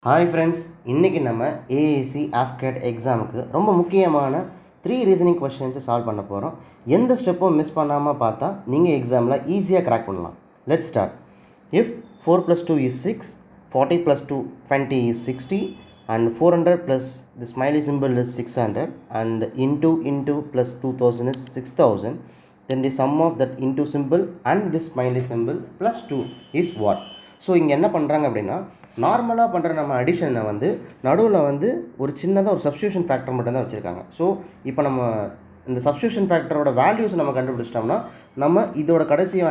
Hi friends, இன்றைக்கி நம்ம AAC AFCAT எக்ஸாமுக்கு ரொம்ப முக்கியமான 3 ரீசனிங் கொஸ்டின்ஸை சால்வ் பண்ண போகிறோம். எந்த ஸ்டெப்பும் மிஸ் பண்ணாமல் பார்த்தா நீங்கள் எக்ஸாமில் ஈஸியாக கிராக் பண்ணலாம். Let's start. If 4 + 2 is 6, 40 + 2 20 is 60, and 400 plus the smiley symbol is 600, and into plus 2000 is 6000, then the sum of that into symbol and this smiley symbol plus 2 is what? So இங்கே என்ன பண்ணுறாங்க அப்படின்னா, நார்மலாக பண்ணுற நம்ம அடிஷனை நடுவில் ஒரு சின்னதாக ஒரு சப்ஸ்டியூஷன் ஃபேக்டர் மட்டும்தான் வச்சுருக்காங்க. ஸோ இப்போ நம்ம இந்த சப்ஸ்டியூஷன் ஃபேக்டரோட வேல்யூஸ் நம்ம கண்டுபிடிச்சிட்டோம்னா நம்ம இதோட கடைசி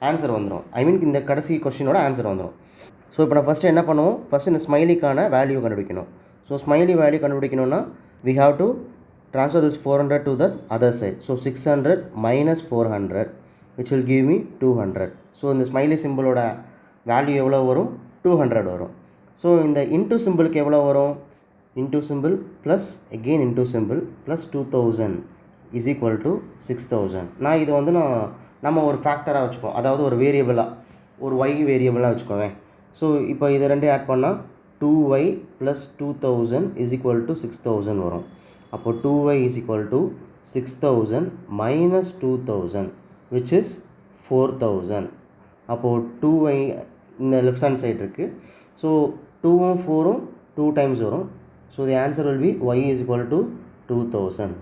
ஆன்சர் வந்துடும். இந்த கடைசி கொஸ்டினோட ஆன்சர் வந்துடும். ஸோ இப்போ நான் ஃபஸ்ட்டு என்ன பண்ணுவோம், ஃபஸ்ட்டு இந்த ஸ்மைலிக்கான வேல்யூ கண்டுபிடிக்கணும். ஸோ ஸ்மைலி வேல்யூ கண்டுபிடிக்கணும்னா we have to transfer this 400 to the other side. So 600 minus 400 which will give me 200. So இந்த ஸ்மைலி சிம்பிளோட வேல்யூ எவ்வளோ வரும், 200 வரும். ஸோ இந்த இன்டூ சிம்பிளுக்கு எவ்வளோ வரும், into simple plus again into simple plus 2000 is equal to 6000. நான் இது நம்ம ஒரு ஃபேக்டராக வச்சுக்கோம், அதாவது ஒரு வேரியபிளாக, ஒரு ஒய் வேரியபிளாக வச்சுக்கோவேன். ஸோ இப்போ இது ரெண்டையும் ஆட் பண்ணால் 2y plus 2000 is equal to 6000 வரும். அப்போது 2y is equal to 6000 minus 2000 which is 4000. அப்போது 2y இந்த லெஃப்ட் ஹேண்ட் சைடு இருக்குது. ஸோ 2ம் 4ம் 2 டைம்ஸ் வரும். So the answer will be y is equal to 2000.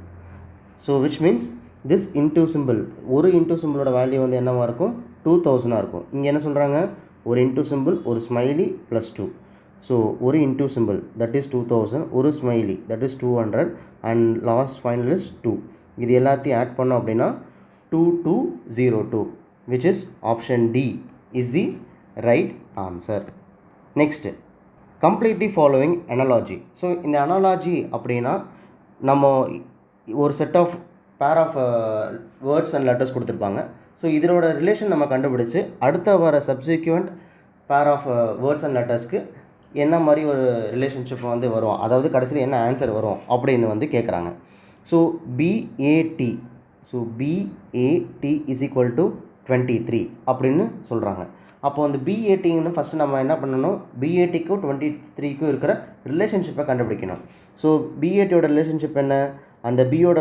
So which means this into simple, ஒரு into சிம்பிளோட value என்னவாக இருக்கும், 2000 இருக்கும். இங்கே என்ன சொல்கிறாங்க, ஒரு இன்டூ சிம்பிள், ஒரு ஸ்மைலி ப்ளஸ் 2. ஸோ ஒரு இன்டூ சிம்பிள் தட் இஸ் 2000, ஒரு smiley that is 200, and last final is 2. இது எல்லாத்தையும் ஆட் பண்ணோம் அப்படின்னா 2202, which is option D is the right answer. Next, complete the following analogy. So இந்த analogy அப்படின்னா நம்ம ஒரு set of pair of words and letters கொடுத்துருப்பாங்க. ஸோ இதனோட ரிலேஷன் நம்ம கண்டுபிடிச்சு அடுத்த வர சப்சிக்வெண்ட் பேர் ஆஃப் வேர்ட்ஸ் அண்ட் லெட்டர்ஸ்க்கு என்ன மாதிரி ஒரு ரிலேஷன்ஷிப் வரும், அதாவது கடைசியில் என்ன ஆன்சர் வரும் அப்படின்னு கேட்குறாங்க. So BAT, so BAT is equal to 23 அப்படின்னு சொல்கிறாங்க. அப்போது அந்த BATன்னு ஃபஸ்ட்டு நம்ம என்ன பண்ணணும், BATக்கும் 23க்கும் இருக்கிற ரிலேஷன்ஷிப்பை கண்டுபிடிக்கணும். ஸோ BATயோட ரிலேஷன்ஷிப் என்ன, அந்த Bயோட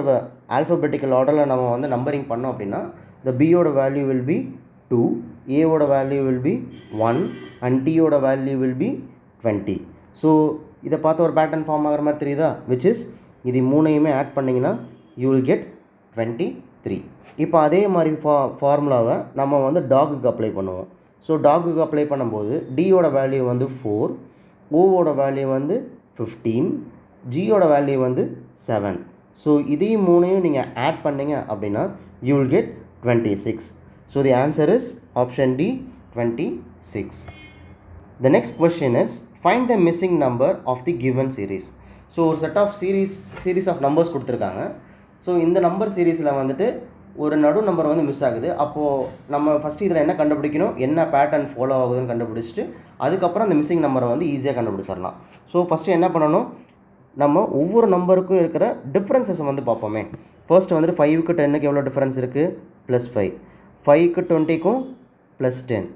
ஆல்ஃபபெட்டிக்கல் ஆர்டரில் நம்ம நம்பரிங் பண்ணோம் அப்படின்னா the Bயோட வேல்யூ வில் பி 2, Aவோட வேல்யூ வில் பி 1, அண்ட் Tயோட வேல்யூ வில் பி 20. ஸோ இதை பார்த்து ஒரு பேட்டர்ன் ஃபார்ம் ஆகிற மாதிரி தெரியுதா, விச் இஸ் இது மூணையுமே ஆட் பண்ணிங்கன்னா யூ வில் கெட் 23. இப்போ அதே மாதிரி ஃபார்முலாவை நம்ம டாகுக்கு அப்ளை பண்ணுவோம். ஸோ டாகுக்கு அப்ளை பண்ணும்போது டியோட வேல்யூ 4, ஓவோட வேல்யூ 15, ஜியோட வேல்யூ 7. ஸோ இதையும் மூணையும் நீங்கள் ஆட் பண்ணிங்க அப்படின்னா you will get 26. So the answer is option D, 26. The next question is find the missing number of the given series. So ஒரு set of series of numbers கொடுத்துருக்காங்க. So இந்த number சீரீஸில் ஒரு நடு நம்பர் மிஸ் ஆகுது. அப்போது நம்ம first இதில் என்ன கண்டுபிடிக்கணும், என்ன பேட்டர்ன் ஃபாலோ ஆகுதுன்னு கண்டுபிடிச்சிட்டு அதுக்கப்புறம் அந்த மிஸ்ஸிங் நம்பரை ஈஸியாக கண்டுபிடிச்சிடலாம். ஸோ ஃபஸ்ட்டு என்ன பண்ணணும், நம்ம ஒவ்வொரு நம்பருக்கும் இருக்கிற டிஃப்ரென்சஸ் பார்ப்போமே. ஃபர்ஸ்ட் 5க்கு 10க்கு எவ்வளோ டிஃப்ரென்ஸ் இருக்குது, +5, 5க்கு 20க்கும் +10,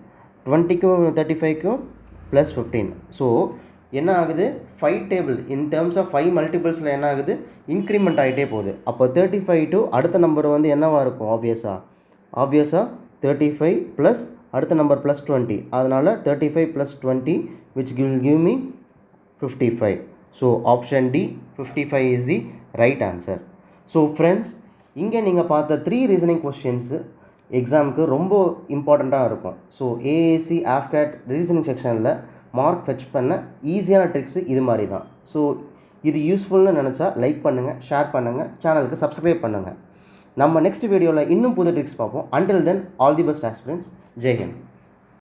20க்கும் 35க்கும் +15. ஸோ என்ன ஆகுது, 5 டேபிள் இன் டேர்ம்ஸ் ஆஃப் 5 மல்டிபிள்ஸில் என்ன ஆகுது, இன்க்ரிமெண்ட் ஆகிட்டே போகுது. அப்போ 35 டு அடுத்த நம்பர் என்னவாக இருக்கும், ஆப்வியஸாக 35 ப்ளஸ் அடுத்த நம்பர் +20, அதனால் 35 + 20 which will give me 55. So option D, 55 is the right answer. So friends, இங்கே நீங்கள் பார்த்த 3 ரீசனிங் கொஸ்டின்ஸு எக்ஸாமுக்கு ரொம்ப இம்பார்ட்டண்ட்டாக இருக்கும். ஸோ ஏஏசி ஆஃப்கேட் ரீசனிங் செக்ஷனில் மார்க் ஃபெச் பண்ண ஈஸியான ட்ரிக்ஸு இது மாதிரி தான். ஸோ இது யூஸ்ஃபுல்னு நினச்சா லைக் பண்ணுங்கள், ஷேர் பண்ணுங்கள், சேனலுக்கு சப்ஸ்கிரைப் பண்ணுங்கள். நம்ம நெக்ஸ்ட் வீடியோவில் இன்னும் புது ட்ரிக்ஸ் பார்ப்போம். Until then, all the best aspirants. Jai Hind.